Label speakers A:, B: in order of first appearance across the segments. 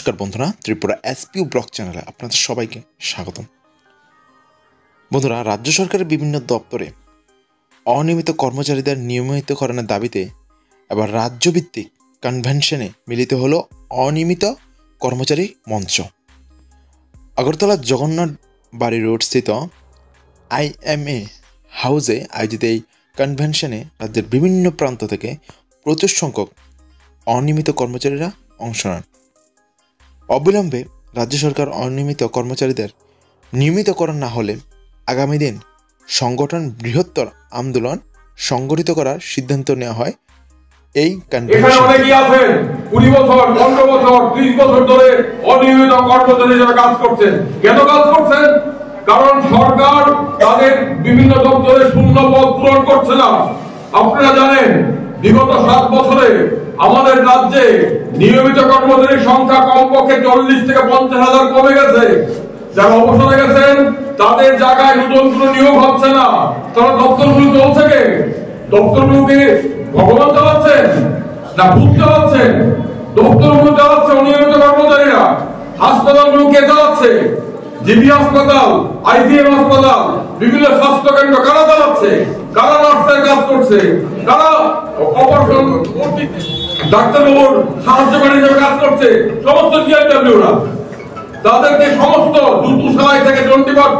A: নমস্কার বন্ধুরা, ত্রিপুরা এসপিউ ব্লগ চ্যানেলে আপনাদের সবাইকে স্বাগতম। বন্ধুরা, রাজ্য সরকারের বিভিন্ন দপ্তরে অনিয়মিত কর্মচারীদের নিয়মিতকরণের দাবিতে এবার রাজ্যভিত্তিক কনভেনশনে মিলিত হলো অনিয়মিত কর্মচারী মঞ্চ। আগরতলা জগন্নাথ বাড়ি রোড স্থিত IMA হাউসে আয়োজিত এই কনভেনশনে রাজ্যের বিভিন্ন প্রান্ত থেকে প্রচুর সংখ্যক অনিয়মিত কর্মচারীরা অংশ নেন। অবিলম্বে রাজ্য সরকার অনিয়মিত কর্মচারীদের নিয়মিতকরণ না হলে আগামী দিন সংগঠন বৃহত্তর আন্দোলন সংগঠিত করার সিদ্ধান্ত নেওয়া হয়। এই কনভেনশন
B: অনেকেই আছেন 20 বছর 15 বছর 30 বছর ধরে অনিয়মিত কর্মচারী হিসেবে কাজ করছেন। কেন কাজ করছেন? কারণ সরকার তাদের বিভিন্ন দপ্তরে শূন্য পদ পূরণ করছে না। আপনারা জানেন বিগত 7 বছরে আমাদের রাজ্যে নিয়মিত কর্মচারীর সংখ্যা কমপক্ষে 40 থেকে 50,000 কমে গেছে। যারা অবসরে গেছেন তাদের জায়গায় নতুন কোনো নিয়োগ হচ্ছে না। তারা দপ্তরগুলো চলছে কে? দপ্তরগুলোকে ভগবান চালাচ্ছেন না ভূত চালাচ্ছেন? দপ্তরগুলো চালাচ্ছে অনিয়মিত কর্মচারীরা। হাসপাতালগুলো কে চালাচ্ছে? জিবি হাসপাতাল, ICM হাসপাতাল, বিভিন্ন স্বাস্থ্য কেন্দ্র কারা চালাচ্ছে? কারা নার্সের কাজ করছে? কারা অপারেশন ডাক্তারবাবুর সাহায্যকারী হিসেবে কাজ করছে? সমস্ত GIWরা। তাদেরকে সমস্ত জুতু সেলাই থেকে চণ্ডীপাঠ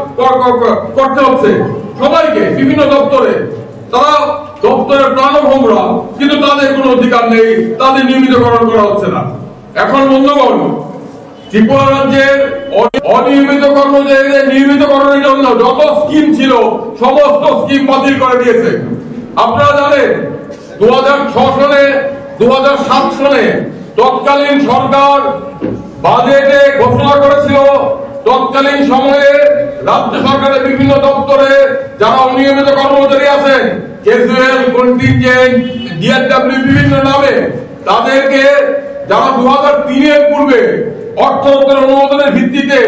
B: করতে হচ্ছে সবাইকে বিভিন্ন দপ্তরে। তারা দপ্তরের প্রাণভোমরা, কিন্তু তাদের কোনো অধিকার নেই, তাদের নিয়মিতকরণ করা হচ্ছে না। এখন বন্ধুগণ, ত্রিপুরা রাজ্যের অনিয়মিত কর্মচারীদের নিয়মিতকরণের জন্য যত স্কিম ছিল সমস্ত স্কিম বাতিল করে দিয়েছে। আপনারা জানেন 2006 সালে 2007 সালে তৎকালীন সরকার বাজেটে ঘোষণা করেছিল তৎকালীন সময়ে রাজ্য সরকারের বিভিন্ন দপ্তরে যারা অনিয়মিত কর্মচারী আছেন, ক্যাজুয়াল, কন্টিনজেন্ট, DRW বিভিন্ন নামে, তাদেরকে যারা 2003 এর পূর্বে অর্থ দপ্তরের অনুমোদনের ভিত্তিতে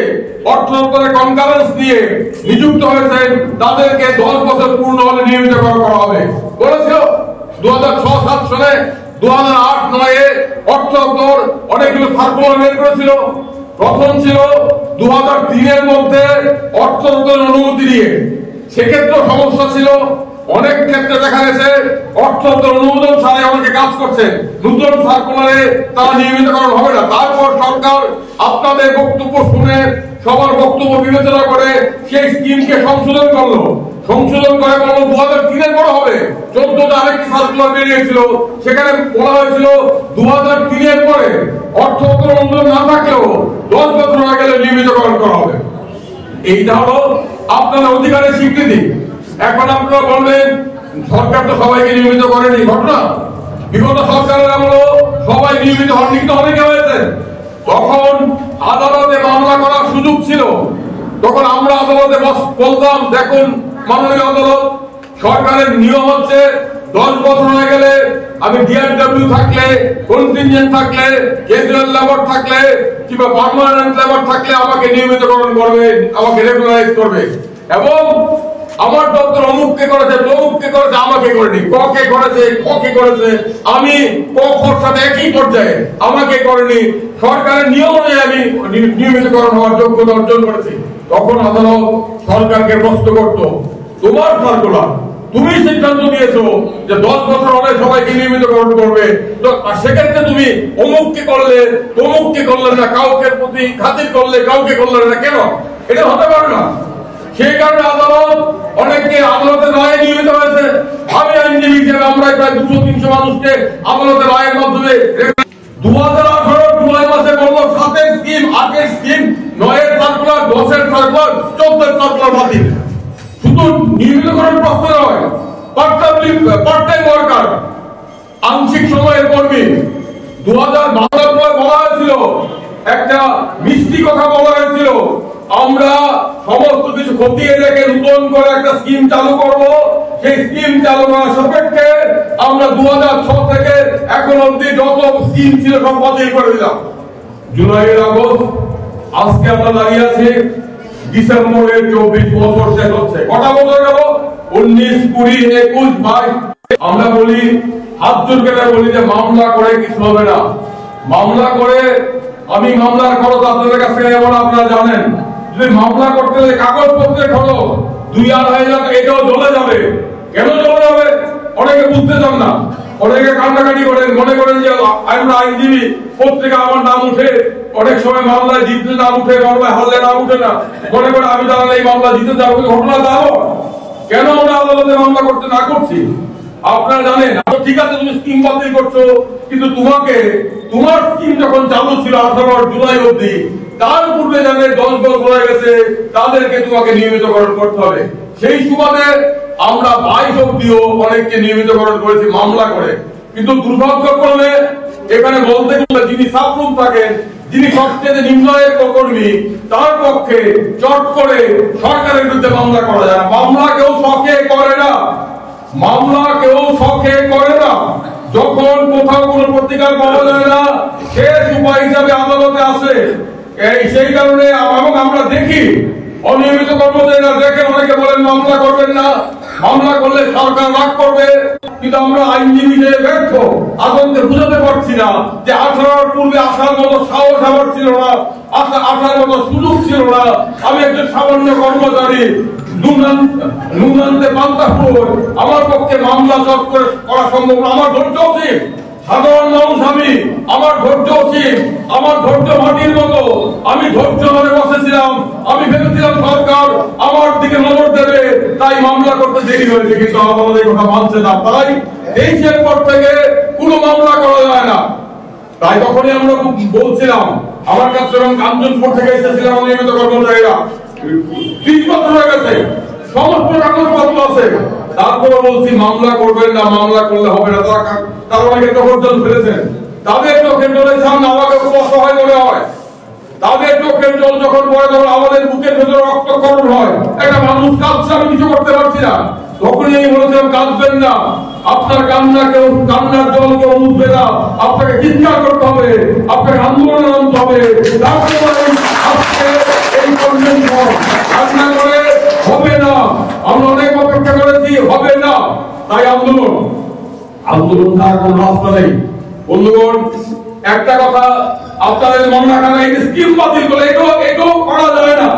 B: অর্থ দপ্তরের কনকারেন্স নিয়ে নিযুক্ত হয়েছেন, তাদেরকে 10 বছর পূর্ণ হলে নিয়মিতকরণ করা হবে বলেছিল 2006-07 সালে। 2008-09 অর্থ দপ্তর অনেকগুলো সার্কুলার বের করেছিল। প্রথম ছিল 2003 এর মধ্যে অর্থ দপ্তরের অনুমতি দিয়ে, সেক্ষেত্রে সমস্যা ছিল। অনেক ক্ষেত্রে দেখা গেছে অর্থ দপ্তর অনুমোদন ছাড়াই অনেকে কাজ করছে, নতুন সার্কুলারে তারা নিয়মিতকরণ হবে না। তারপর সরকার আপনাদের বক্তব্য শুনে সবার বক্তব্য বিবেচনা করে সেই স্কিমকে সংশোধন করলো। সংশোধন করে বলল 2003 এর পর হবে। 14টা আরেকটি সার্কুলার বেরিয়েছিল, সেখানে বলা হয়েছিল 2003 এর পরে অর্থ দপ্তর অনুমোদন না থাকলেও 10 বছর হয়ে গেলে নিয়মিতকরণ করা হবে। এইটা হলো আপনাদের অধিকারের স্বীকৃতি। এখন আপনারা বলবেন সরকার তো সবাইকে নিয়মিত করেনি। ঘটনা বিগত সরকারের আমলে সবাই নিয়মিত হননি, কিন্তু অনেকে হয়েছে। তখন আদালতে মামলা করার সুযোগ ছিল, তখন আমরা আদালতে বলতাম দেখুন মাননীয় আদালত, সরকারের নিয়ম হচ্ছে 10 বছর হয়ে গেলে আমি DRW থাকলে, কন্টিনজেন্ট থাকলে, ক্যাজুয়াল লেবার থাকলে কিংবা পার্মানেন্ট লেবার থাকলে আমাকে নিয়মিতকরণ করবে, আমাকে রেগুলারাইজ করবে। এবং আমার দপ্তর অমুককে করেছে, তমুককে করেছে, আমাকে করেনি। ককে করেছে, খকে করেছে, আমি কর সাথে একই পর্যায়ে, আমাকে করেনি। সরকারের নিয়ম অনুযায়ী আমি নিয়মিতকরণ হওয়ার যোগ্যতা অর্জন করেছি। তখন আদালত সরকারকে প্রশ্ন করত, তোমার সার্কুলার, তুমি সিদ্ধান্ত নিয়েছো যে 10 বছর হলে সবাইকে নিয়মিতকরণ করবে, তো সেক্ষেত্রে তুমি অমুককে করলে, তমুককে করলে না, কাউকে প্রতি খাতির করলে, কাউকে করলে না, কেন? এটা হতে পারে না। সেই কারণে আদালত অনেককে আদালতের রায়ে নিয়মিত হয়েছে। আমি আইনজীবী হিসেবে আমরা প্রায় 200-300 মানুষকে আদালতের রায়ের মাধ্যমে 2018 জুলাই মাসে বলল 7 scheme, 8 scheme, 9 circular, 10 circular, 14 circular বাতিল। শুধু নিয়মিতকরণ প্রশ্ন নয়, পার্ট টাইম ওয়ার্কার, আংশিক সময়ের কর্মী, 2012 বলা হয়েছিল, একটা মিষ্টি কথা বলা হয়েছিল, আমরা সমস্ত কিছু খতিয়ে দেখে নতুন করে একটা স্কিম চালু করব। সেই স্কিম চালু করার সাপেক্ষে আমরা 2006 থেকে এখন অবধি যত স্কিম ছিল সব বাতিল করে দিলাম। জুলাইয়ের আগস্ট, আজকে আমরা দাঁড়িয়ে আছি ডিসেম্বরের 24 বছর শেষ হচ্ছে। কটা বছর গেল? 19, 20, 21, 22। আমরা বলি, হাত জোর করে বলি যে মামলা করে কিছু হবে না। মামলা করে আমি মামলার খরচ আপনাদের কাছে নেব না, আপনারা জানেন। যদি মামলা করতে গেলে কাগজপত্রের খরচ 2-2.5 লাখ, এটাও চলে যাবে। কেন চলে যাবে অনেকে বুঝতে চান না, অনেকে কান্নাকাটি করেন, মনে করেন যে আমরা আইনজীবী, পত্রিকা আমার নাম উঠে, অনেক সময় মামলায় জিতলে নাম উঠে, মামলায় হারলে নাম উঠে না, মনে করে আমি জানালে এই মামলা জিতে যাবো। ঘটনা দাও কেন আমরা আদালতে মামলা করতে না করছি আপনারা জানেন। ঠিক আছে তুমি স্কিম বাতিল করছো, কিন্তু তোমার স্কিম যখন চালু ছিল 18 জুলাই অবধি, তার পূর্বে যাদের 10 বছর হয়ে গেছে তাদেরকে তোমাকে নিয়মিতকরণ করতে হবে। সেই সুবাদে আমরা 22 অবধিও অনেককে নিয়মিতকরণ করেছি মামলা করে। কিন্তু দুর্ভাগ্যক্রমে এখানে বলতে গেলে যিনি সাবরুম থাকেন, যিনি সবচেয়ে নিম্ন আয়ের কর্মী, তার পক্ষে চট করে সরকারের বিরুদ্ধে মামলা করা যায় না। মামলা কেউ শখে করে না, মামলা কেউ শখে করে না। যখন কোথাও কোনো পত্রিকা পাওয়া যায় না, শেষ উপায় হিসাবে আদালতে আসে। সেই কারণে আমরা দেখি অনিয়মিত কর্মচারীরা দেখেন, অনেকে বলেন মামলা করবেন না, মামলা করলে সরকার রাগ করবে। কিন্তু আমরা আইনজীবী যে ব্যর্থ, আদালতে বুঝাতে পারছি না যে 18 পূর্বে আসার মতো সাহস আমার ছিল না, আসার মতো সুযোগ ছিল না। আমি একজন সামান্য কর্মচারী, নুনান্তে পান্তাপুর, আমার পক্ষে মামলা জট করা সম্ভব না। আমার ধৈর্য উচিত, সাধারণ মানুষ আমি, আমার ধৈর্য উচিত, আমার ধৈর্য মাটির মতো। আমি ধৈর্য ধরে বসেছিলাম, আমি ভেবেছিলাম সরকার আমার দিকে নজর দেবে, তাই মামলা করতে দেরি হয়েছে। কিন্তু আমাদের এই কথা মানছে না, তাই 23-এর পর থেকে কোনো মামলা করা যায় না। তাই তখনই আমরা বলছিলাম, আমার কাছে যখন কাঞ্চনপুর থেকে এসেছিলাম নিয়মিত কর্মচারীরা, 30 বছর হয়ে গেছে, সমস্ত কাগজপত্র আছে, তারপরে বলছি মামলা করবেন না, মামলা করলে হবে না। তারা অনেকে জবরদস্ত ফেলেছেন, তাদের চোখের জলের সামনে আমাকে খুব অসহায় মনে হয়। তাদের চোখের জল যখন পড়ে, তখন আমাদের বুকের ভেতরে রক্তক্ষরণ হয়। একটা মানুষ কাঁদছে, আমি কিছু করতে পারছি না, তখনই আমি বলেছিলাম কাঁদবেন না, আপনার কান্নার জল কেউ মুছবে না, আপনাকে চিৎকার করতে হবে, আপনাকে আন্দোলনে নামতে হবে। আজকে এই কনভেনশন কান্না করে হবে না, আমরা অনেক অপেক্ষা করেছি, হবে না। তাই আন্দোলন ছাড়া কোন রাস্তা নেই। বন্ধুগণ, একটা কথা আপনাদের মনে রাখা, এই স্কিম বাতিল করলে এটাও করা যাবে না।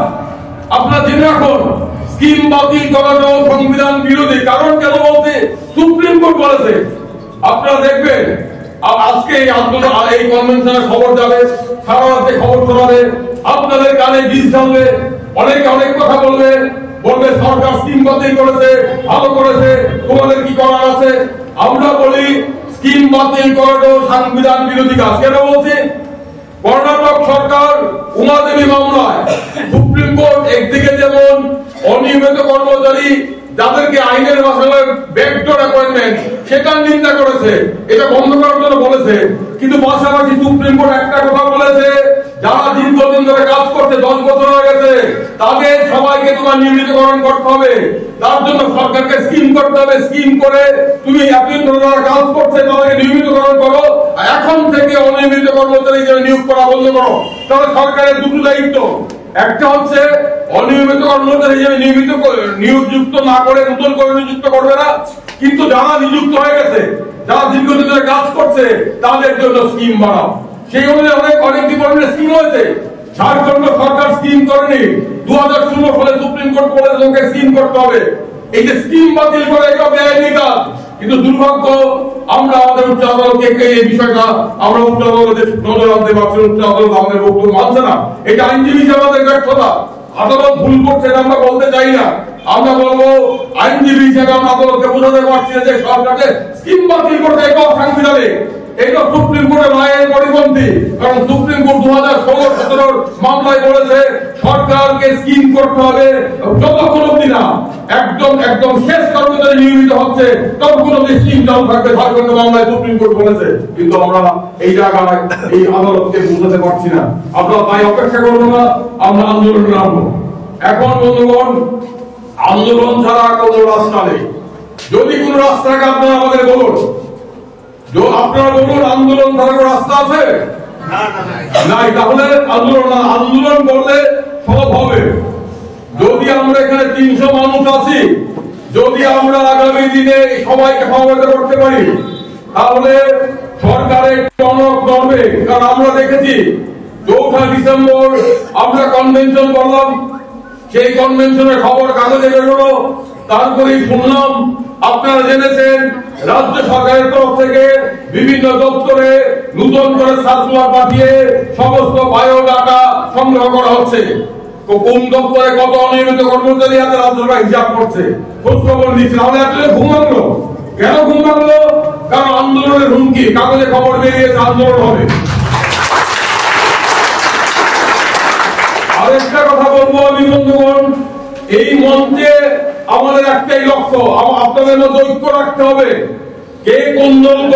B: আপনারা জেনে রাখুন, স্কিম বাতিল করাটাও সংবিধান বিরোধী। কারণ কেন বলতে, সুপ্রিম কোর্ট বলেছে। আপনারা দেখবেন আজকে এই আন্দোলন, এই কনভেনশনের খবর যাবে, সারা রাতে খবর শোনাবে, আপনাদের কানে বীজ ঢালবে, অনেকে অনেক কথা বলবে সরকার স্কিম বাতিল করেছে, ভালো করেছে, তোমাদের কি করার আছে। আমরা বলি স্কিম বাতিল করাটাও সংবিধান বিরোধী কাজ। কেন বলছি, কর্ণাটক সরকার উমাদেবী মামলায় সুপ্রিম কোর্ট একদিকে যেমন অনিয়মিত কর্মচারী যাদেরকে আইনের ভাষায় ব্যাকডোর অ্যাপয়েন্টমেন্ট, সেটার নিন্দা করেছে, এটা বন্ধ করার জন্য বলেছে। কিন্তু পাশাপাশি সুপ্রিম কোর্ট একটা কথা বলেছে, যারা দীর্ঘদিন ধরে কাজ করছে, 10 বছর হয়ে গেছে, তাদের সবাইকে তোমার নিয়মিতকরণ করতে হবে। তার জন্য সরকারকে স্কিম করতে হবে। স্কিম করে তুমি এতদিন ধরে যারা কাজ করছে তাদেরকে নিয়মিতকরণ করো। এখন থেকে অনিয়মিত কর্মচারী হিসেবে নিয়োগ করা বন্ধ করো। তাহলে সরকারের দুটো দায়িত্ব, একটা হচ্ছে অনিয়মিত কর্মচারী হিসেবে নিয়োগযুক্ত না করে নতুন করে নিযুক্ত করবে না, কিন্তু যারা নিযুক্ত হয়ে গেছে, যারা দীর্ঘদিন ধরে কাজ করছে, তাদের জন্য স্কিম বানাও। সেই অনুযায়ী অনেক ডিপার্টমেন্টে স্কিম হয়েছে। ঝাড়খণ্ড সরকার স্কিম করেনি, 2016 সালে সুপ্রিম কোর্ট বলেছে ওকে স্কিম করতে হবে। এই যে স্কিম বাতিল করে, এটা বেআইনি কাজ। কিন্তু দুর্ভাগ্য, আমরা আমাদের উচ্চ আদালতকে এই বিষয়টা আমরা উচ্চ আদালতে নজর আনতে পারছি, উচ্চ আদালত আমাদের বক্তব্য মানছে না। এটা আইনজীবী হিসেবে আমাদের ব্যর্থতা। আদালত ভুল করছে আমরা বলতে চাই না, আমরা বলবো আইনজীবী হিসেবে আমরা আদালতকে বোঝাতে পারছি যে সরকারকে স্কিম বাতিল করতে এটাও সাংবিধানিক, এটা সুপ্রিম কোর্টের রায়ের পরিপন্থী। কারণ সুপ্রিম কোর্ট 2016-17 মামলায় বলেছে সরকারকে স্কিম করতে হবে যতক্ষণ অব্দি না একদম শেষ কর্মচারী নিয়মিত হচ্ছে ততক্ষণ অব্দি স্কিম চালু থাকবে। ঝাড়খণ্ড মামলায় সুপ্রিম কোর্ট বলেছে, কিন্তু আমরা এই জায়গায় এই আদালতকে বোঝাতে পারছি না। আমরা তাই অপেক্ষা করবো না, আমরা আন্দোলনে নামবো। এখন বন্ধুগণ, আন্দোলন ছাড়া কোনো রাস্তা নেই। যদি কোন রাস্তাকে আপনারা আমাদের বলুন, আপনারা বলুন আন্দোলন ছাড়া কোনো রাস্তা আছে? নাই। তাহলে আন্দোলন করলে সব হবে। যদি আমরা এখানে 300 মানুষ আছি, যদি আমরা আগামী দিনে সবাইকে সমবেত করতে পারি, তাহলে সরকারের টনক নড়বে। কারণ আমরা দেখেছি 4 ডিসেম্বর আমরা কনভেনশন করলাম, সেই কনভেনশনের খবর কাগজে বের হলো। তারপরেই শুনলাম, আপনারা জেনেছেন রাজ্য সরকারের তরফ থেকে বিভিন্ন দপ্তরে নতুন করে সার্কুলার পাঠিয়ে সমস্ত বায়োডাটা সংগ্রহ করা হচ্ছে। তো কোন দপ্তরে কত অনিয়মিত কর্মচারী আছে রাজ্য সরকার হিসাব করছে, খোঁজ খবর নিচ্ছে। তাহলে আসলে ঘুম ভাঙলো কেন? ঘুম ভাঙলো কারণ আন্দোলনের হুমকি, কাগজে খবর বেরিয়েছে আন্দোলন হবে। আরেকটা কথা বলবো আমি বন্ধুগণ, এই মঞ্চে আমাদের একটাই লক্ষ্য, আপনাদের মধ্যে ঐক্য রাখতে হবে। কে কোন দল